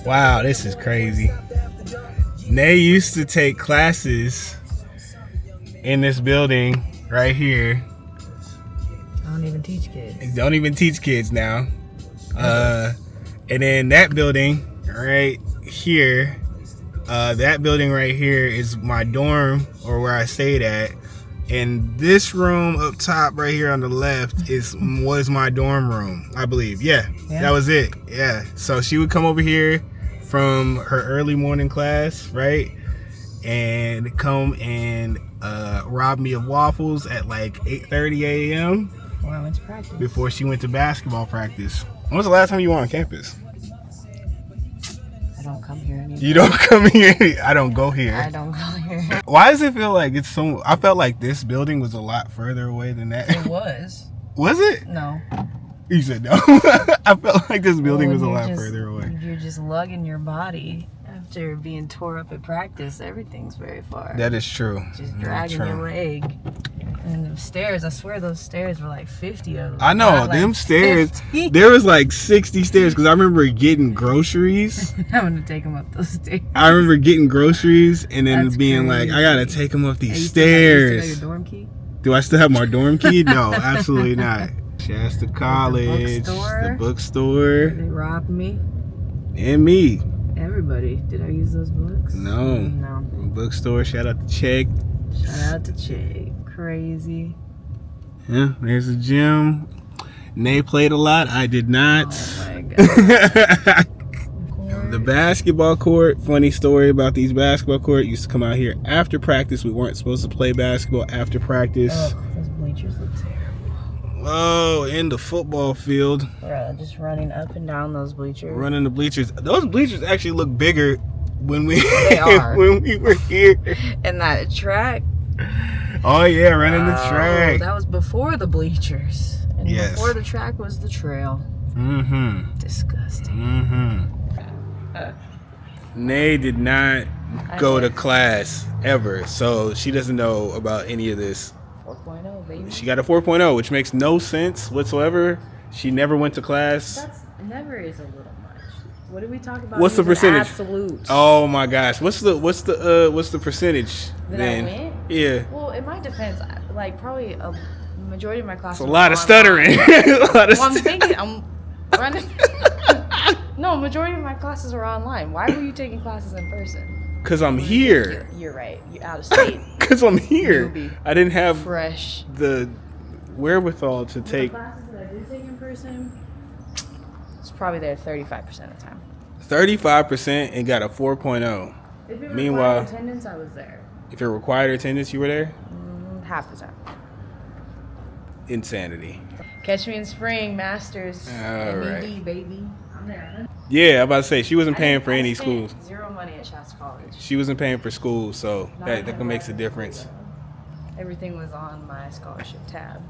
Wow, this is crazy. Nay used to take classes in this building right here. I don't even teach kids. Don't even teach kids now. And then that building right here, that building right here is my dorm, or where I stayed at. And this room up top right here on the left was my dorm room, I believe. Yeah, that was it. Yeah. So she would come over here from her early morning class, right? And come and rob me of waffles at like 8:30 a.m. Before I went to practice. Before she went to basketball practice. When was the last time you were on campus? I don't come here anymore. You don't come here? I don't go here. I don't go here. Why does it feel like it's so... I felt like this building was a lot further away than that. It was. Was it? No. You said no. I felt like this building was a lot further away. You're just lugging your body after being tore up at practice. Everything's very far. That is true. Just dragging your leg. And the stairs, I swear those stairs were like 50 of them. I know, them stairs. 50. There was like 60 stairs because I remember getting groceries. I'm going to take them up those stairs. I remember getting groceries and then being crazy. Like, I got to take them up these stairs. You still have your dorm key? Do I still have my dorm key? No, absolutely not. Shasta College, the bookstore. They robbed me. And me. Everybody. Did I use those books? No. Bookstore, shout out to Check. Shout out to Check. Crazy. Yeah, there's a gym. Nay played a lot. I did not. Oh my god. The basketball court. Funny story about these basketball court. Used to come out here after practice. We weren't supposed to play basketball after practice. Oh, those bleachers look terrible. Oh, in the football field. Bro, just running up and down those bleachers. Running the bleachers. Those bleachers actually look bigger when we when we were here. And that track. Oh yeah, running the track. That was before the bleachers. And before the track was the trail. Mm-hmm. Disgusting. Mm-hmm. Nay did not go to class ever, so she doesn't know about any of this. 4.0, baby. She got a 4.0, which makes no sense whatsoever. She never went to class. That's never is a little much. What did we talk about? What's the percentage? Absolute. Oh my gosh. What's the percentage then? That I went? Yeah. Well, in my defense, like probably a majority of my classes. It's a lot of stuttering. I'm thinking I'm running. No, majority of my classes are online. Why were you taking classes in person? Because I'm here. You're right. You're out of state. Because I'm here. I didn't have fresh the wherewithal to take. The classes that I did take in person, it's probably there 35% of the time. 35% and got a 4.0. If it Meanwhile, required attendance, I was there. If it required attendance, you were there? Half the time. Insanity. Catch me in spring, Masters. Right. MED, baby. I'm there. Yeah, I'm about to say, she wasn't paying for any schools. Zero money at Shasta College. She wasn't paying for school, so that makes a difference. Everything was on my scholarship tab.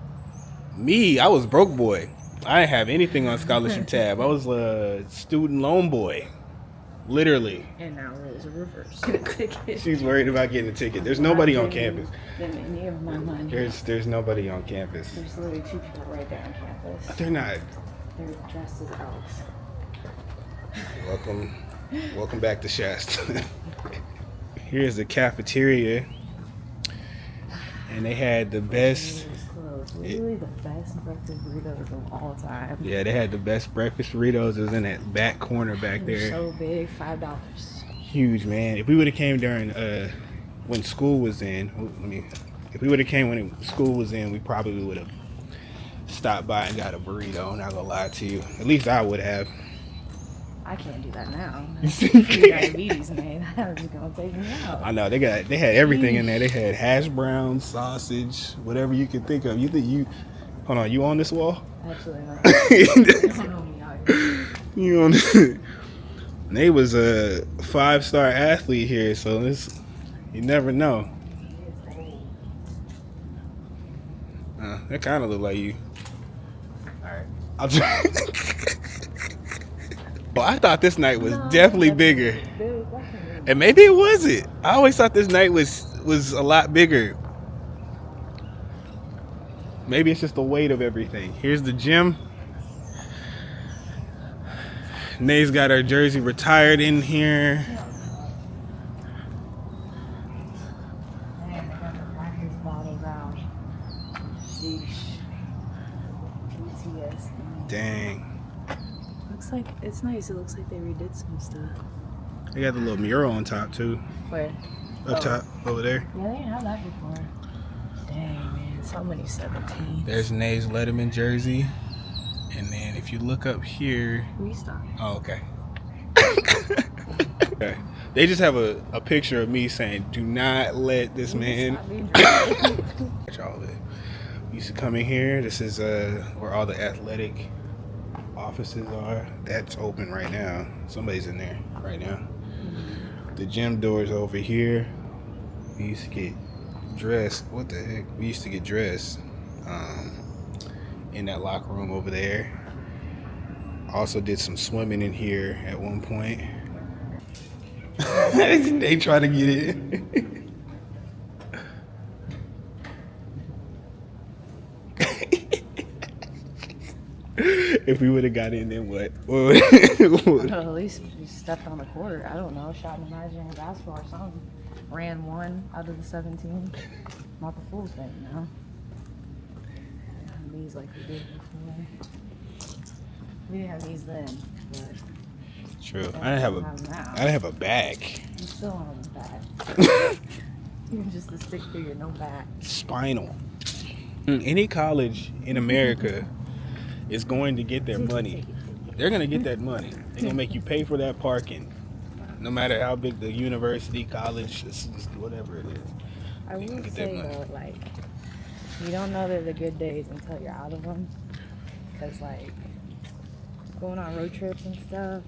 Me, I was broke boy. I didn't have anything on scholarship tab. I was a student loan boy. Literally. And now roles are reversed. She's worried about getting a ticket. There's nobody on campus. Any of my money. There's nobody on campus. There's literally 2 people right there on campus. They're not. They're dressed as elves. Welcome back to Shasta. Here's the cafeteria, and they had the best. Literally the best breakfast burritos of all time. Yeah, they had the best breakfast burritos. It was in that back corner back there. So big, $5. Huge, man. If we would have came during when school was in, if we would have came when school was in, we probably would have stopped by and got a burrito. I'm not gonna lie to you. At least I would have. I can't do that now. Diabetes, man. That was gonna take me out. I know they had everything in there. They had hash browns, sausage, whatever you could think of. Hold on, you on this wall? Absolutely not. You don't know me out here. You on? They was a 5-star athlete here, so you never know. That kind of look like you. All right, I'll try. Well, I thought this night was definitely bigger. And maybe it wasn't. I always thought this night was a lot bigger. Maybe it's just the weight of everything. Here's the gym. Nay's got her jersey retired in here. Man, they got the practice bottles out. Sheesh. PTSD. Dang. Looks like it's nice. It looks like they redid some stuff. They got the little mural on top too. Where? Up top, over there. Yeah, they didn't have that before. Dang, man. So many 17s. There's Nay's Letterman jersey. And then if you look up here. Restart. Oh, okay. Okay. They just have a picture of me saying, do not let this man. All of it. We used to come in here. This is where all the athletic offices are. That's open right now. Somebody's in there right now. The gym door's over here. We used to get dressed. What the heck? We used to get dressed in that locker room over there. Also did some swimming in here at one point. They try to get in. If we would have got in, then what? Well, at least you stepped on the court. I don't know, shot an imaginary basketball or something. Ran one out of the 17. Not the full thing, you know. These like we did before. We didn't have these then, but true. I didn't have a bag. You still don't have a bag. You're just a stick figure, no bag. Spinal. Any college in America is going to get their money. They're going to get that money. They're going to make you pay for that parking. No matter how big the university, college, whatever it is. I will say though, like, you don't know they're the good days until you're out of them. Because, like, going on road trips and stuff,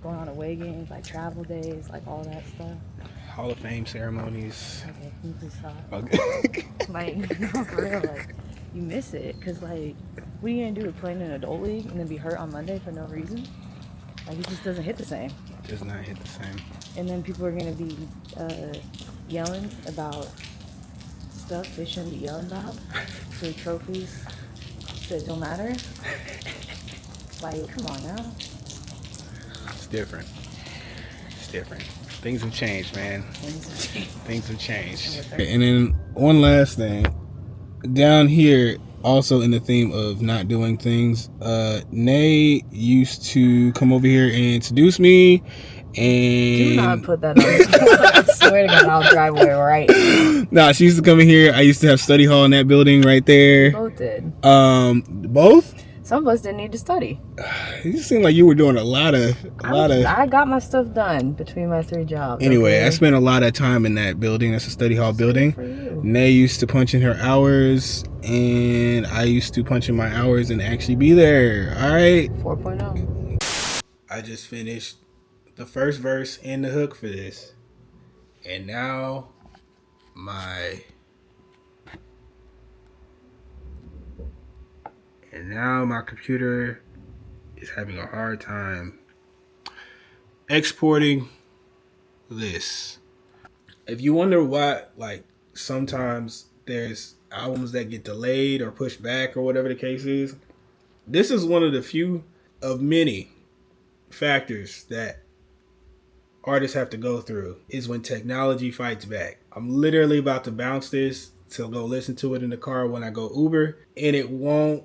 going on away games, like travel days, like all that stuff. Hall of Fame ceremonies. Okay, can you please stop? Okay. Like, no, for real, like, you miss it. Because, like, what are you going to do? Play in an adult league and then be hurt on Monday for no reason? Like, it just doesn't hit the same. It does not hit the same. And then people are going to be yelling about stuff they shouldn't be yelling about. So trophies that don't matter. Like, come on now. It's different. It's different. Things have changed, man. Things have changed. And then one last thing. Down here, also in the theme of not doing things, Nay used to come over here and introduce me. And do not put that on. I swear to God, I'll drive away right now. Nah, she used to come in here. I used to have study hall in that building right there. Both did. Both? Some of us didn't need to study. You seem like you were doing a lot of. I got my stuff done between my 3 jobs. Anyway, okay? I spent a lot of time in that building. That's a study hall building. Nay used to punch in her hours, and I used to punch in my hours and actually be there. All right. 4.0. I just finished the first verse and the hook for this, and now my computer is having a hard time exporting this. If you wonder why, like, sometimes there's albums that get delayed or pushed back or whatever the case is, this is one of the few of many factors that artists have to go through, is when technology fights back. I'm literally about to bounce this to go listen to it in the car when I go Uber, and it won't.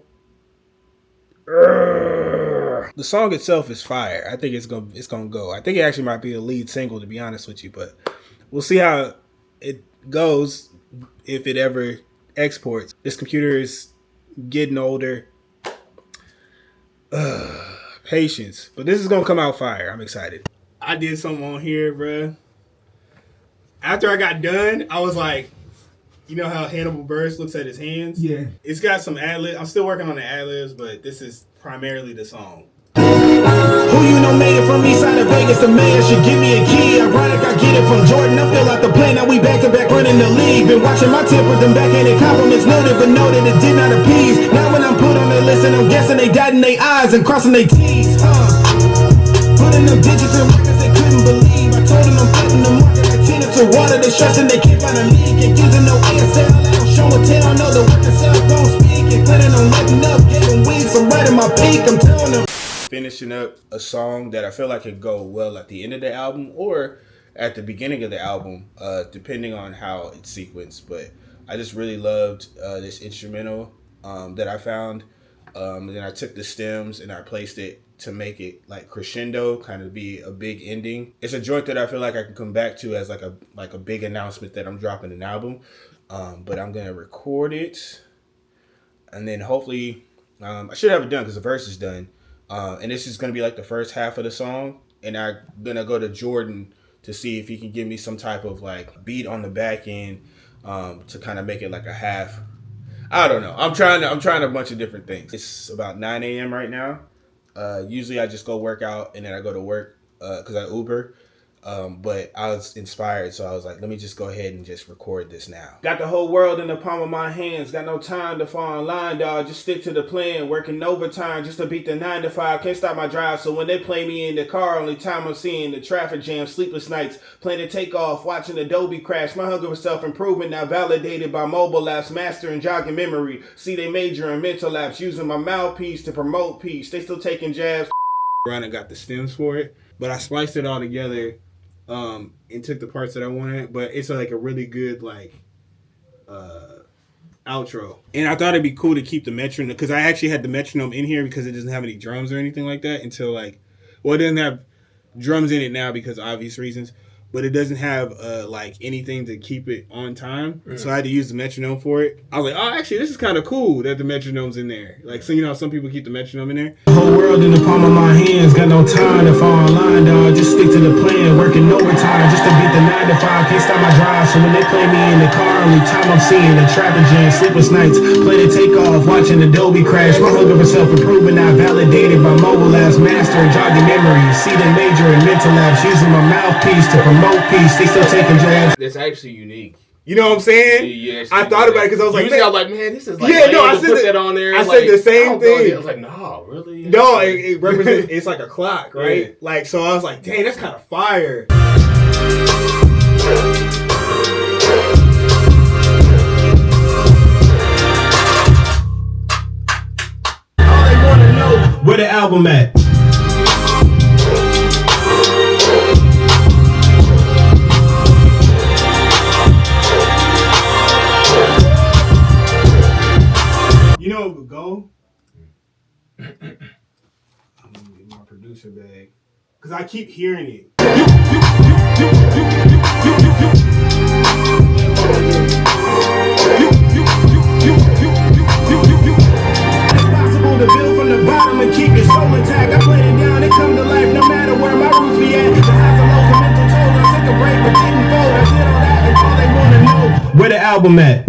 The song itself is fire. I think it's gonna go. I think it actually might be a lead single, to be honest with you, but we'll see how it goes if it ever exports. This computer is getting older. Patience. But this is gonna come out fire. I'm excited. I did something on here, bruh. After I got done, I was like, you know how Hannibal Buress looks at his hands? Yeah. It's got some ad-libs. I'm still working on the ad-libs, but this is primarily the song. Who you know made it from east side of Vegas? The mayor should give me a key. Ironic, I get it from Jordan. I feel like the play. Now we back to back running the league. Been watching my tip with them backhanded compliments. Noted, but noted it did not appease. Now when I'm put on their list and I'm guessing they dotting their I's and crossing their T's. Putting them digits in records they couldn't believe. I told them I'm putting the market like tennis or water. They stressing they can't find a league. Ain't using no ASL. I don't show and tell. Know the work itself don't speak. And planning on letting up. Gave them weeks. I'm right in my peak. I'm telling them. finishing up a song that I feel like could go well at the end of the album or at the beginning of the album, depending on how it's sequenced. But I just really loved this instrumental that I found. And then I took the stems and I placed it to make it like crescendo, kind of be a big ending. It's a joint that I feel like I can come back to as like a big announcement that I'm dropping an album. But I'm gonna record it, and then hopefully I should have it done because the verse is done. And this is gonna be like the first half of the song, and I'm gonna go to Jordan to see if he can give me some type of like beat on the back end to kind of make it like a half. I don't know. I'm trying a bunch of different things. It's about 9 a.m. right now. Usually I just go work out and then I go to work because I Uber. But I was inspired, so I was like, let me just go ahead and just record this now. Got the whole world in the palm of my hands. Got no time to fall in line, dog. Just stick to the plan. Working overtime just to beat the 9 to 5. Can't stop my drive, so when they play me in the car, only time I'm seeing the traffic jam, sleepless nights, planning to take off, watching Adobe crash. My hunger for self-improvement now validated by mobile apps, mastering jogging memory. See, they major in mental apps, using my mouthpiece to promote peace. They still taking jabs. Run and got the stems for it, but I spliced it all together. And took the parts that I wanted, but it's like a really good like outro. And I thought it'd be cool to keep the metronome because I actually had the metronome in here because it doesn't have any drums or anything like that until like, well, it doesn't have drums in it now because of obvious reasons, but it doesn't have like anything to keep it on time. So I had to use the metronome for it. I was like, oh, actually, this is kind of cool that the metronome's in there. Like, so you know, some people keep the metronome in there. The whole world in the palm of my hands, got no time to fall in line, dog. Just stick to the plan, working overtime just to beat the 9 to 5. Can't stop my drive, so when they play me in the car, only time I'm seeing the traffic jam, sleepless nights, play to take off, watching Adobe crash. My hunger for self-improvement now validated by mobile apps, mastering jogging memories. See the major in mental apps, using my mouthpiece to promote peace. They still taking jabs. That's actually unique. You know what I'm saying? Yeah, I thought about it because I was like, usually I was like, man, this is like, yeah, no, I said put that on there. I like, said the same thing. I was like, no, really? No, it represents. It's like a clock, right? Yeah. Like, so I was like, dang, that's kind of fire. All they wanna know, where the album at? You know, go. I'm gonna get my producer bag because I keep hearing it. It's possible to build from the bottom and keep your soul intact. I played it down, it come to life no matter where my roots be at. The highs and lows and mental tolls. I took a break but didn't fold. I did all that and all they wanna know, where the album at?